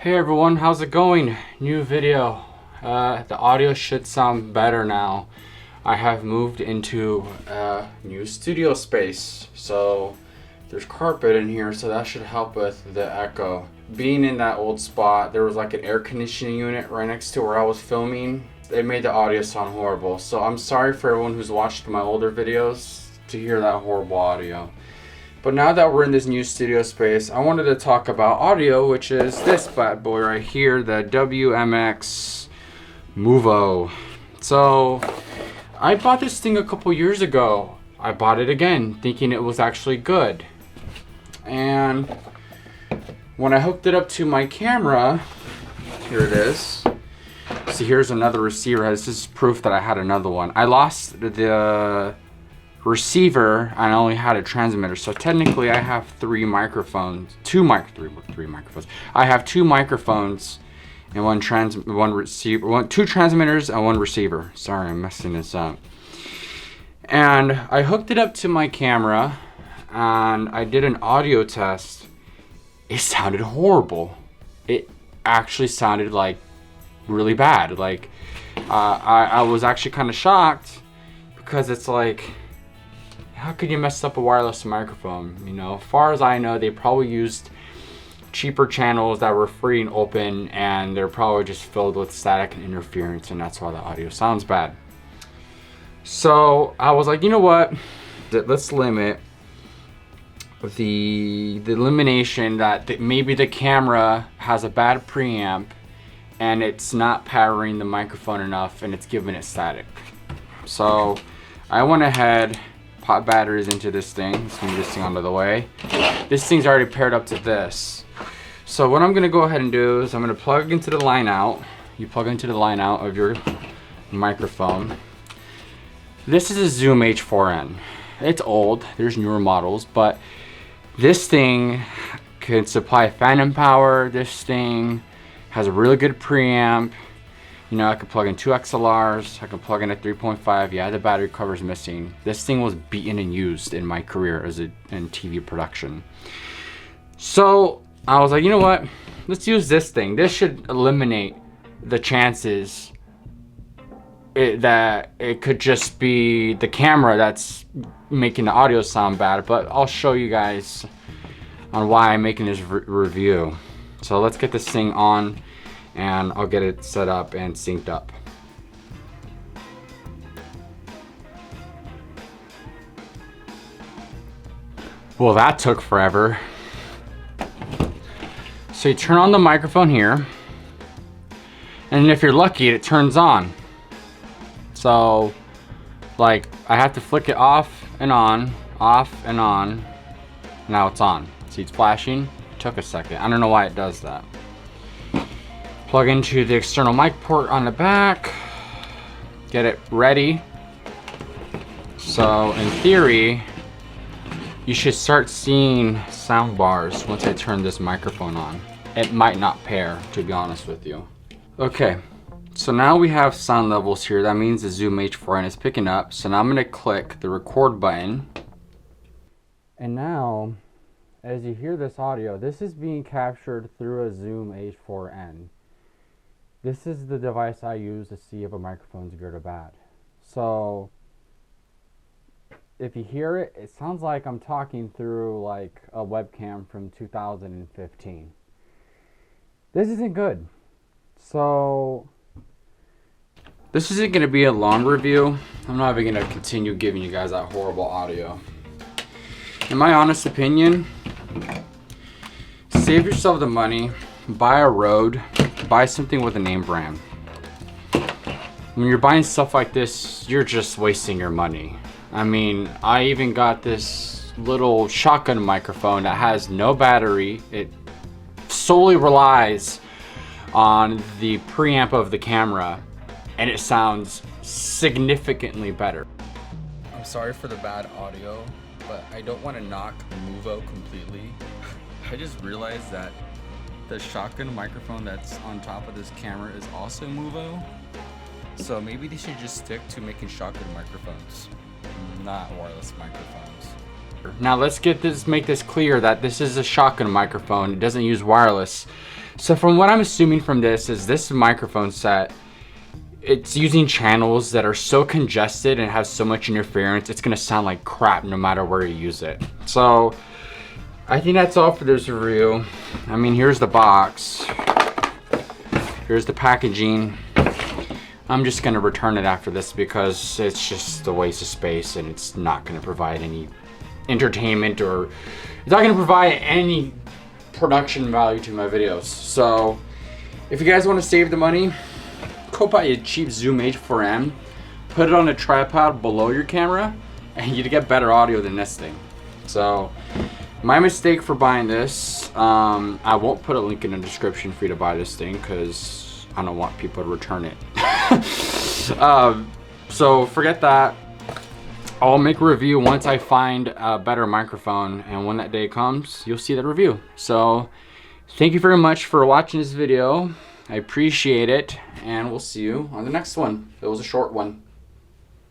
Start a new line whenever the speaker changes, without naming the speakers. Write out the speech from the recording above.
Hey everyone, how's it going? New video. The audio should sound better now. I have moved into a new studio space, so there's carpet in here, so that should help with the echo. Being in that old spot, there was like an air conditioning unit right next to where I was filming. It made the audio sound horrible, so I'm sorry for everyone who's watched my older videos to hear that horrible audio. But now that we're in this new studio space, I wanted to talk about audio, which is this bad boy right here, the WMX Movo. So I bought this thing a couple years ago. I bought it again thinking it was actually good. And when I hooked it up to my camera, here it is. See, here's another receiver. This is proof that I had another one. I lost the receiver and I only had a transmitter, so technically I have three microphones, three microphones. I have two microphones and two transmitters and one receiver. Sorry, I'm messing this up. And I hooked it up to my camera and I did an audio test. It sounded horrible. It actually sounded like really bad. Like I was actually kind of shocked because it's like, how could you mess up a wireless microphone? You know, as far as I know, they probably used cheaper channels that were free and open, and they're probably just filled with static and interference, and that's why the audio sounds bad. So I was like, you know what? Let's limit the elimination that maybe the camera has a bad preamp and it's not powering the microphone enough and it's giving it static. So I went ahead, pop batteries into this thing. Let's move this thing out of the way. This thing's already paired up to this. So what I'm gonna go ahead and do is I'm gonna plug into the line out. You plug into the line out of your microphone. This is a Zoom H4n. It's old, there's newer models, but this thing can supply phantom power. This thing has a really good preamp. You know, I could plug in two XLRs, I can plug in a 3.5, yeah, the battery cover's missing. This thing was beaten and used in my career in TV production. So I was like, you know what, let's use this thing. This should eliminate the chances that it could just be the camera that's making the audio sound bad, but I'll show you guys on why I'm making this review. So let's get this thing on and I'll get it set up and synced up. Well, that took forever. So you turn on the microphone here, and if you're lucky, it turns on. So, like, I have to flick it off and on, off and on. Now it's on. See, it's flashing. It took a second. I don't know why it does that. Plug into the external mic port on the back. Get it ready. So, in theory, you should start seeing sound bars once I turn this microphone on. It might not pair, to be honest with you. Okay. So now we have sound levels here. That means the Zoom H4n is picking up. So now I'm gonna click the record button. And now, as you hear this audio, this is being captured through a Zoom H4n. This is the device I use to see if a microphone's good or bad. So if you hear it, it sounds like I'm talking through like a webcam from 2015. This isn't good. So this isn't going to be a long review. I'm not even going to continue giving you guys that horrible audio. In my honest opinion, save yourself the money, buy a Rode, buy something with a name brand. When you're buying stuff like this, you're just wasting your money. I mean, I even got this little shotgun microphone that has no battery. It solely relies on the preamp of the camera, and it sounds significantly better. I'm sorry for the bad audio, but I don't want to knock Movo completely. I just realized that the shotgun microphone that's on top of this camera is also Movo. So maybe they should just stick to making shotgun microphones, not wireless microphones. Now let's make this clear that this is a shotgun microphone. It doesn't use wireless. So from what I'm assuming from this is this microphone set, it's using channels that are so congested and have so much interference, it's gonna sound like crap no matter where you use it. So I think that's all for this review. I mean, here's the box. Here's the packaging. I'm just gonna return it after this because it's just a waste of space and it's not gonna provide any entertainment, or it's not gonna provide any production value to my videos. So if you guys want to save the money, go buy a cheap Zoom H4n, put it on a tripod below your camera, and you'd get better audio than this thing. So my mistake for buying this, I won't put a link in the description for you to buy this thing because I don't want people to return it. So forget that. I'll make a review once I find a better microphone, and when that day comes, you'll see the review. So thank you very much for watching this video. I appreciate it, and we'll see you on the next one. It was a short one.